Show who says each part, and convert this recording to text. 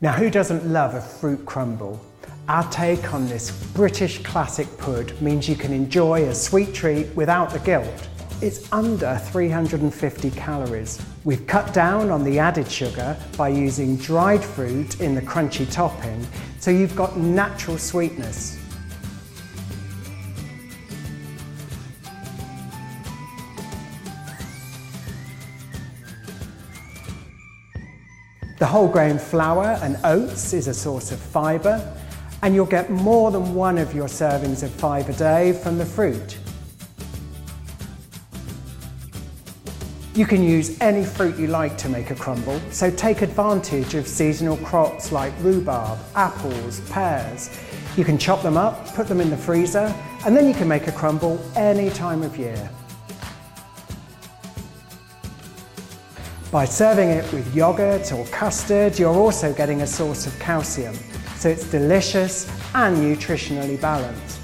Speaker 1: Now, who doesn't love a fruit crumble? Our take on this British classic pud means you can enjoy a sweet treat without the guilt. It's under 350 calories. We've cut down on the added sugar by using dried fruit in the crunchy topping, so you've got natural sweetness. The whole grain flour and oats is a source of fibre, and you'll get more than one of your servings of 5 a day from the fruit. You can use any fruit you like to make a crumble, so take advantage of seasonal crops like rhubarb, apples, pears. You can chop them up, put them in the freezer, and then you can make a crumble any time of year. By serving it with yogurt or custard, you're also getting a source of calcium, so it's delicious and nutritionally balanced.